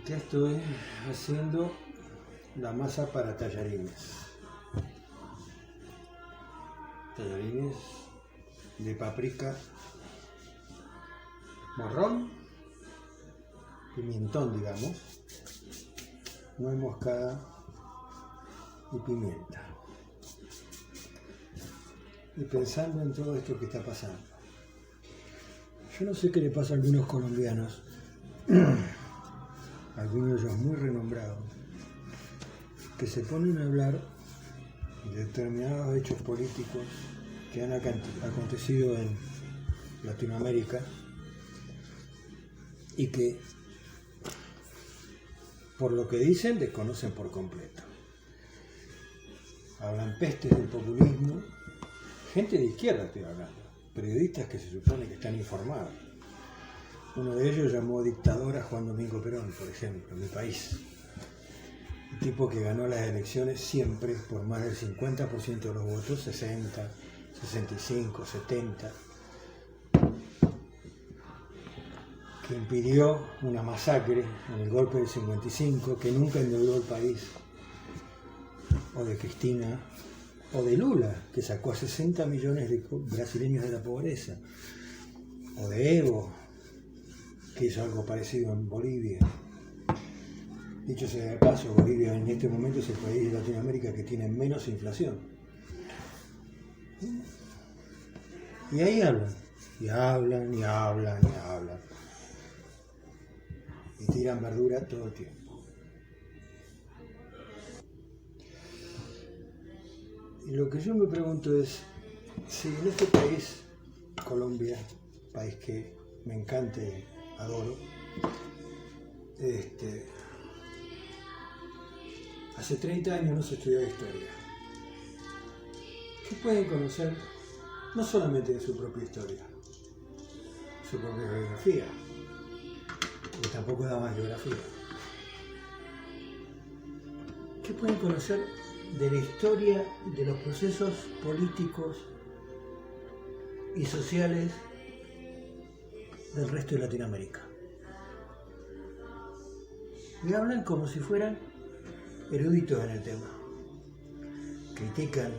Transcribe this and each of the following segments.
Acá estoy haciendo la masa para tallarines. Tallarines de paprika marrón, pimentón digamos, nuez moscada y pimienta. Y pensando en todo esto que está pasando. Yo no sé qué le pasa a algunos colombianos, algunos de ellos muy renombrados, que se ponen a hablar de determinados hechos políticos que han acontecido en Latinoamérica y que, por lo que dicen, desconocen por completo. Hablan pestes del populismo, gente de izquierda estoy hablando, periodistas que se supone que están informados. Uno de ellos llamó dictador a Juan Domingo Perón, por ejemplo, en mi país. Un tipo que ganó las elecciones siempre por más del 50% de los votos, 60, 65, 70, que impidió una masacre en el golpe del 55, que nunca endeudó el país, o de Cristina, o de Lula, que sacó a 60 millones de brasileños de la pobreza, o de Evo, que hizo algo parecido en Bolivia. Dicho sea de paso, Bolivia en este momento es el país de Latinoamérica que tiene menos inflación. Y ahí hablan, y hablan, y hablan, y hablan. Y tiran verdura todo el tiempo. Y lo que yo me pregunto es, si en este país, Colombia, país que me encanta y adoro, hace 30 años no se estudiaba historia. ¿Qué pueden conocer? No solamente de su propia historia, su propia geografía, porque tampoco da más geografía. ¿Qué pueden conocer de la historia de los procesos políticos y sociales del resto de Latinoamérica? Y hablan como si fueran eruditos en el tema. Critican.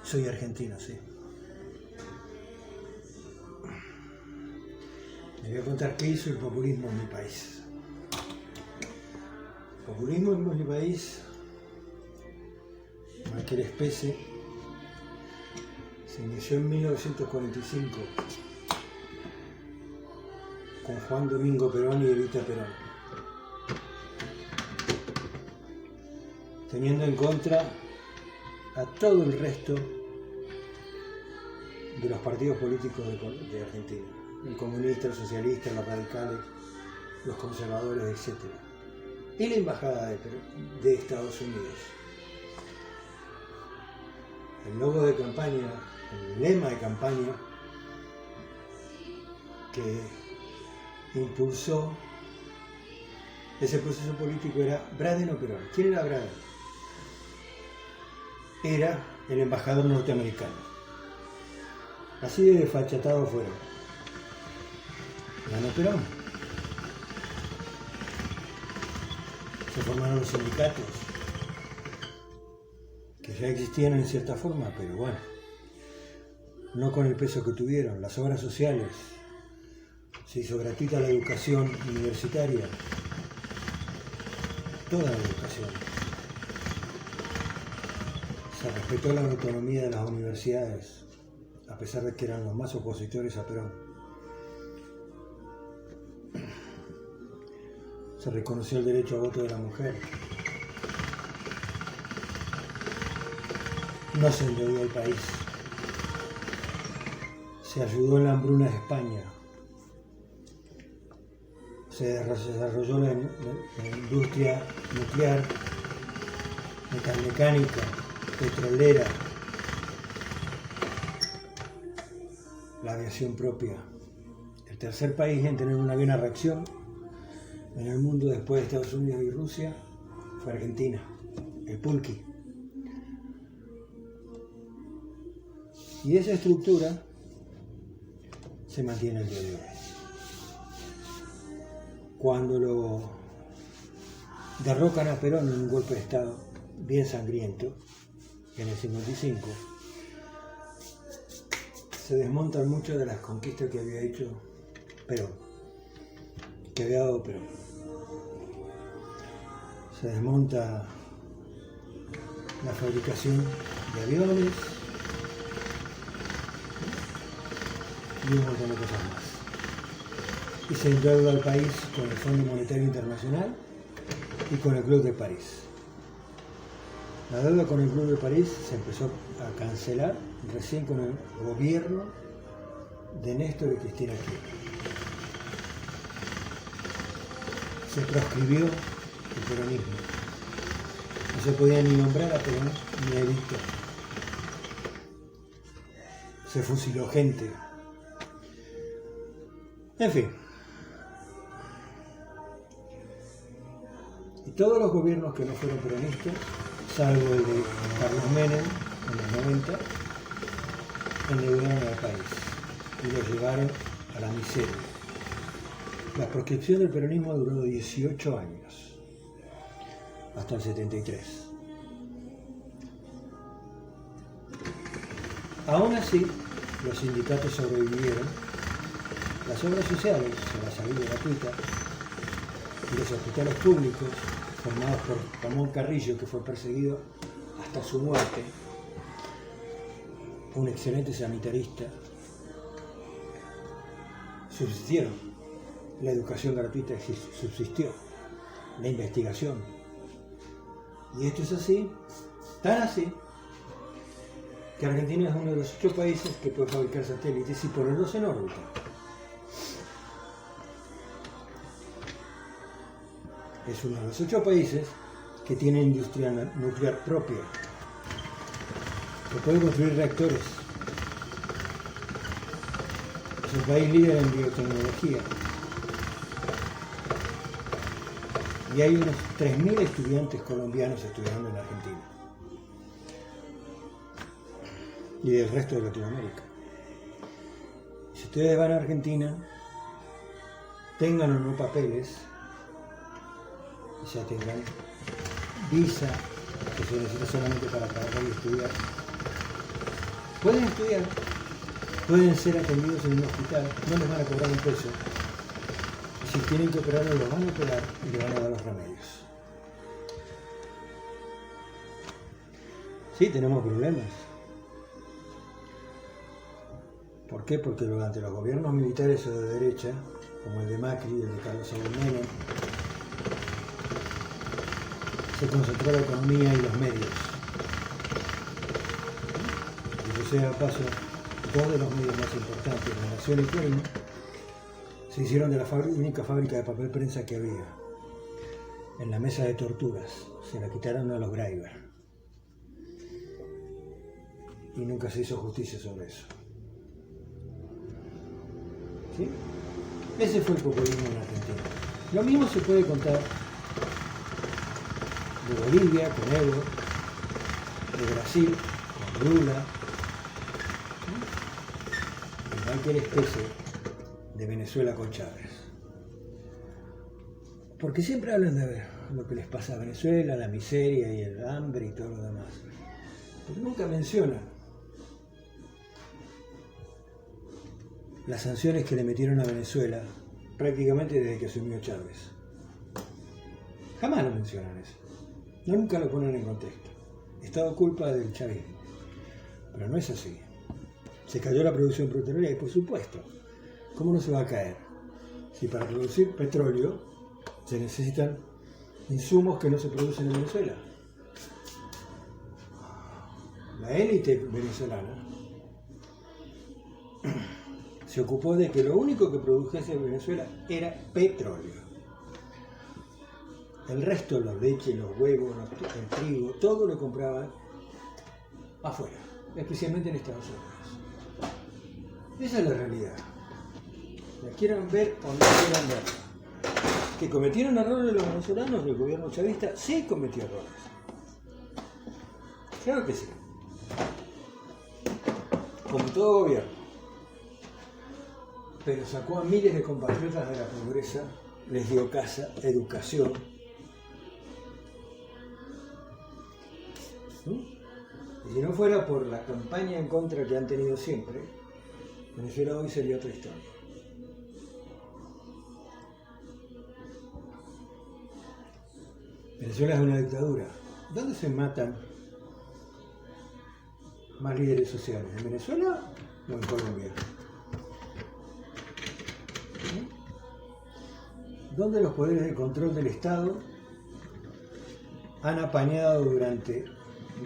Soy argentino, sí. Les voy a contar qué hizo el populismo en mi país. El populismo en mi país, mal que les pese, se inició en 1945 con Juan Domingo Perón y Evita Perón, teniendo en contra a todo el resto de los partidos políticos de Argentina, el comunista, el socialista, los radicales, los conservadores, etc. Y la embajada de Estados Unidos. El logo de campaña, el lema de campaña que impulsó ese proceso político era Braden o Perón. ¿Quién era Braden? Era el embajador norteamericano. Así de desfachatados fueron. Ganó Perón. Se formaron los sindicatos, que ya existían en cierta forma, pero bueno, no con el peso que tuvieron. Las obras sociales, se hizo gratuita la educación universitaria, toda la educación. Se respetó la autonomía de las universidades, a pesar de que eran los más opositores a Perón. Se reconoció el derecho a voto de la mujer. No se endeudó el país. Se ayudó en la hambruna de España. Se desarrolló la industria nuclear, metalmecánica, petrolera, la aviación propia. El tercer país en tener una buena reacción en el mundo después de Estados Unidos y Rusia fue Argentina, el pulqui. Y esa estructura se mantiene el día de hoy. Cuando lo derrocan a Perón en un golpe de Estado bien sangriento, en el 55, se desmontan muchas de las conquistas que había hecho Perón, que había dado Perón. Se desmonta la fabricación de aviones y un montón de cosas más. Y se endeuda al país con el Fondo Monetario Internacional y con el Club de París. La deuda con el Club de París se empezó a cancelar recién con el gobierno de Néstor y Cristina Kirchner. Se proscribió el peronismo. No se podía ni nombrar a Perón ni a Evita. Se fusiló gente. En fin. Y todos los gobiernos que no fueron peronistas, salvo el de Carlos Menem en los 90, endeudaron al país y lo llevaron a la miseria. La proscripción del peronismo duró 18 años, hasta el 73. Aún así, los sindicatos sobrevivieron, las obras sociales, la salud gratuita, y los hospitales públicos, formados por Ramón Carrillo, que fue perseguido hasta su muerte, un excelente sanitarista, subsistieron. La educación gratuita subsistió, la investigación. Y esto es así, tan así, que Argentina es uno de los 8 países que puede fabricar satélites y ponerlos en órbita. Es uno de los 8 países que tiene industria nuclear propia, que puede construir reactores. Es el país líder en biotecnología. Y hay unos 3.000 estudiantes colombianos estudiando en Argentina. Y del resto de Latinoamérica. Si ustedes van a Argentina, tengan o no papeles, o sea, tengan visa, que se necesita solamente para trabajar y estudiar, pueden estudiar, pueden ser atendidos en un hospital, no les van a cobrar un peso. Si tienen que operarlo, lo van a operar y le van a dar los remedios. Sí, tenemos problemas. ¿Por qué? Porque durante los gobiernos militares o de derecha, como el de Macri y el de Carlos Saúl Menem, se concentró la economía y los medios. Dicho sea de paso, 2 de los medios más importantes, La Nación y Clarín, se hicieron de la única fábrica de papel prensa que había, en la mesa de torturas. Se la quitaron a los Greiber. Y nunca se hizo justicia sobre eso. ¿Sí? Ese fue el populismo en Argentina. Lo mismo se puede contar de Bolivia con Evo, de Brasil con Lula, y cualquier especie de Venezuela con Chávez. Porque siempre hablan de lo que les pasa a Venezuela, la miseria y el hambre y todo lo demás. Pero nunca mencionan las sanciones que le metieron a Venezuela prácticamente desde que asumió Chávez. Jamás lo mencionan eso. Nunca lo ponen en contexto. Es todo culpa del chavismo. Pero no es así. Se cayó la producción petrolera y por supuesto, ¿cómo no se va a caer? Si para producir petróleo se necesitan insumos que no se producen en Venezuela. La élite venezolana se ocupó de que lo único que produjese en Venezuela era petróleo. El resto, la leche, los huevos, el trigo, todo lo compraban afuera, especialmente en Estados Unidos. Esa es la realidad. La quieran ver o no quieran ver. ¿Que cometieron errores los venezolanos del gobierno chavista? Sí cometió errores. Claro que sí. Como todo gobierno. pero sacó a miles de compatriotas de la pobreza, les dio casa, educación. Y si no fuera por la campaña en contra que han tenido siempre, Venezuela hoy sería otra historia. Venezuela es una dictadura. ¿Dónde se matan más líderes sociales? ¿En Venezuela o en Colombia? ¿Dónde los poderes de control del Estado han apañado durante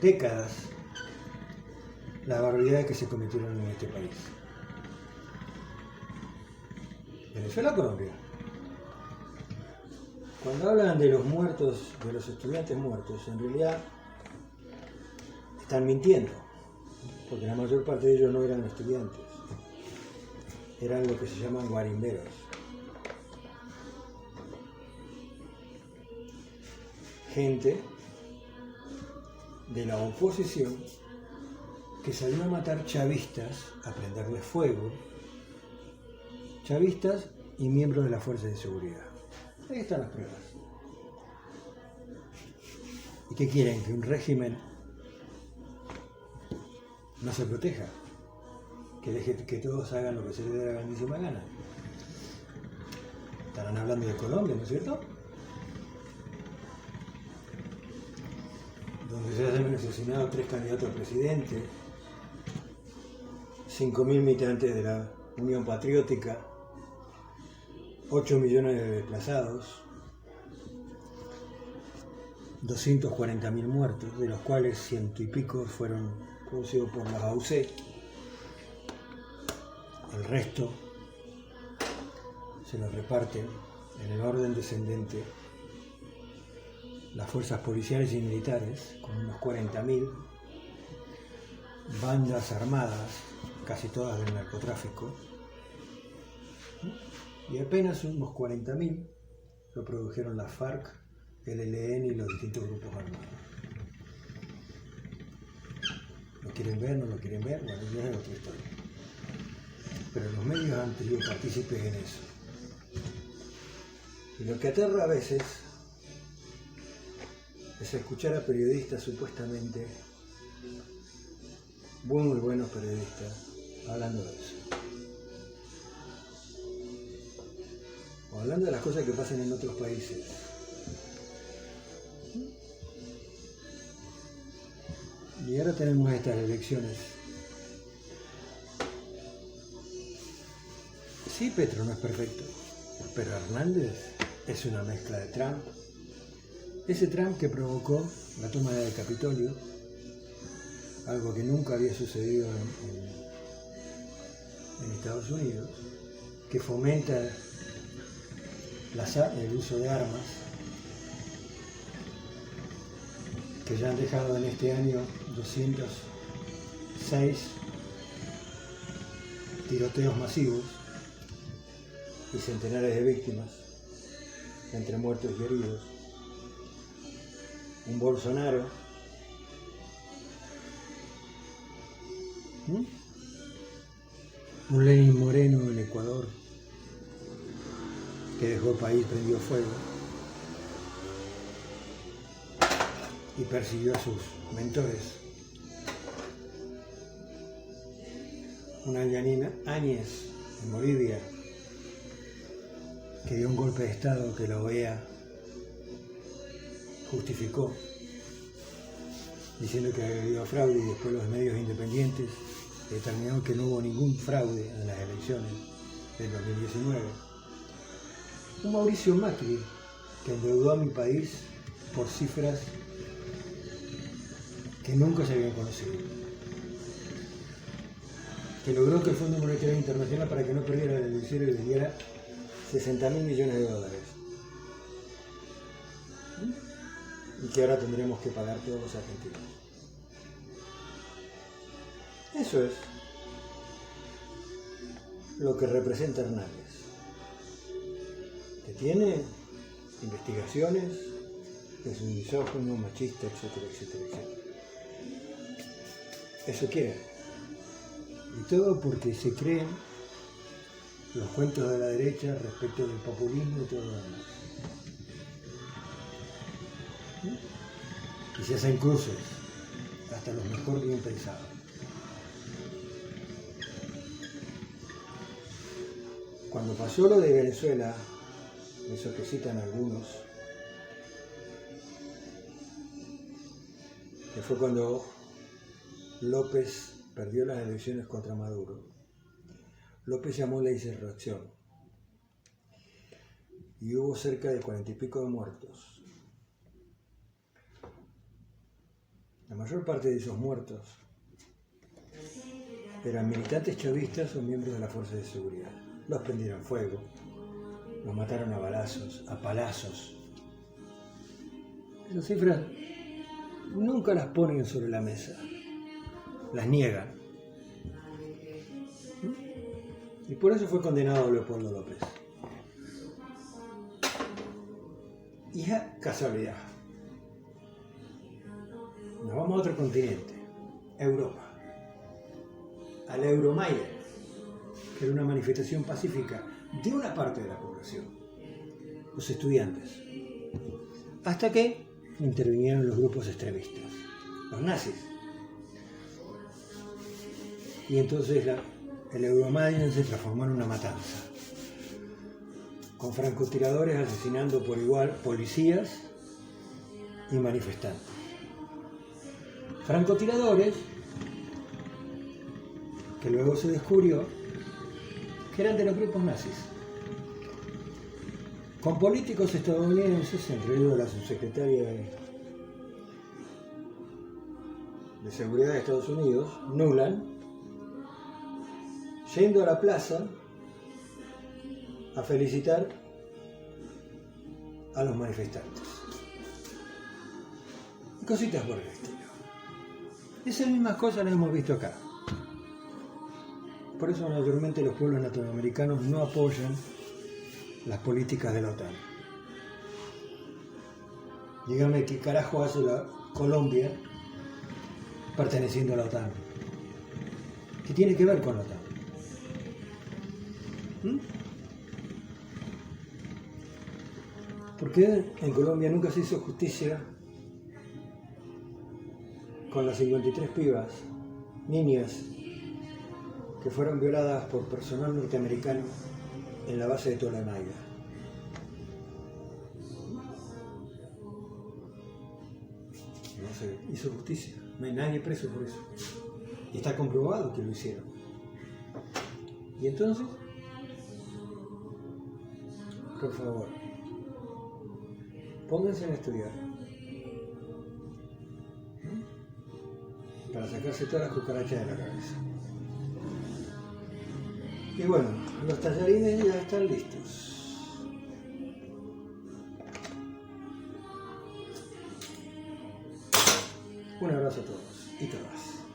décadas las barbaridades que se cometieron en este país? ¿Venezuela o Colombia? Cuando hablan de los muertos, de los estudiantes muertos, en realidad están mintiendo, porque la mayor parte de ellos no eran estudiantes, eran lo que se llaman guarimberos. Gente de la oposición que salió a matar chavistas, a prenderles fuego, chavistas y miembros de las fuerzas de seguridad. Ahí están las pruebas. ¿Y qué quieren? ¿Que un régimen no se proteja? ¿Que deje que todos hagan lo que se les dé la grandísima gana? Estarán hablando de Colombia, ¿no es cierto? Donde se han asesinado 3 candidatos a presidente, 5.000 militantes de la Unión Patriótica, 8 millones de desplazados, 240.000 muertos, de los cuales 100 y pico fueron producidos por las AUC. El resto se los reparten en el orden descendente las fuerzas policiales y militares, con unos 40.000, bandas armadas, casi todas del narcotráfico, y apenas unos 40.000 lo produjeron la FARC, el ELN y los distintos grupos armados. ¿Lo quieren ver? ¿No lo quieren ver? Bueno, ya es otra historia. Pero los medios han tenido partícipes en eso. Y lo que aterra a veces es escuchar a periodistas supuestamente muy buenos periodistas hablando de eso. O hablando de las cosas que pasan en otros países. Y ahora tenemos estas elecciones. Sí, Petro no es perfecto, pero Hernández es una mezcla de Trump. Ese Trump que provocó la toma del Capitolio, algo que nunca había sucedido en Estados Unidos, que fomenta el uso de armas, que ya han dejado en este año 206 tiroteos masivos y centenares de víctimas, entre muertos y heridos. Un Bolsonaro, un Lenín Moreno en Ecuador, que dejó el país prendido fuego y persiguió a sus mentores. Una Yanina Áñez en Bolivia, que dio un golpe de Estado que la OEA justificó, diciendo que había habido fraude, y después los medios independientes determinaron que no hubo ningún fraude en las elecciones del 2019. Un Mauricio Macri, que endeudó a mi país por cifras que nunca se habían conocido, que logró que el Fondo Monetario Internacional, para que no perdiera el dinero, le diera 60.000 millones de dólares. Y que ahora tendremos que pagar todos los argentinos. Eso es lo que representa Hernández, que tiene investigaciones, que es un misógino, machista, etcétera, etcétera, etcétera. Eso quieren. Y todo porque se creen los cuentos de la derecha respecto del populismo y todo lo demás. Y se hacen cruces, hasta los mejor bien pensados. Cuando pasó lo de Venezuela, eso que citan algunos, que fue cuando López perdió las elecciones contra Maduro, López llamó la insurrección y hubo cerca de 40 y pico de muertos. La mayor parte de esos muertos eran militantes chavistas o miembros de las fuerzas de seguridad. Los prendieron fuego, los mataron a balazos, a palazos. Esas cifras nunca las ponen sobre la mesa, las niegan. Y por eso fue condenado Leopoldo López. Y ya casualidad. Nos vamos a otro continente, Europa, al Euromaidan, que era una manifestación pacífica de una parte de la población, los estudiantes, hasta que intervinieron los grupos extremistas, los nazis. Y entonces el Euromaidan se transformó en una matanza, con francotiradores asesinando por igual policías y manifestantes. Francotiradores que luego se descubrió que eran de los grupos nazis, con políticos estadounidenses, entre ellos la subsecretaria de Seguridad de Estados Unidos, Nuland, yendo a la plaza a felicitar a los manifestantes. Y cositas por el estilo. Esas mismas cosas las hemos visto acá. Por eso mayormente los pueblos latinoamericanos no apoyan las políticas de la OTAN. Dígame qué carajo hace la Colombia perteneciendo a la OTAN. ¿Qué tiene que ver con la OTAN? ¿Por qué en Colombia nunca se hizo justicia con las 53 pibas, niñas, que fueron violadas por personal norteamericano en la base de Tolemaida? No se hizo justicia, no hay nadie preso por eso. Y está comprobado que lo hicieron. Y entonces, por favor, pónganse a estudiar para sacarse todas las cucarachas de la cabeza. Y bueno, los tallarines ya están listos. Un abrazo a todos y todas.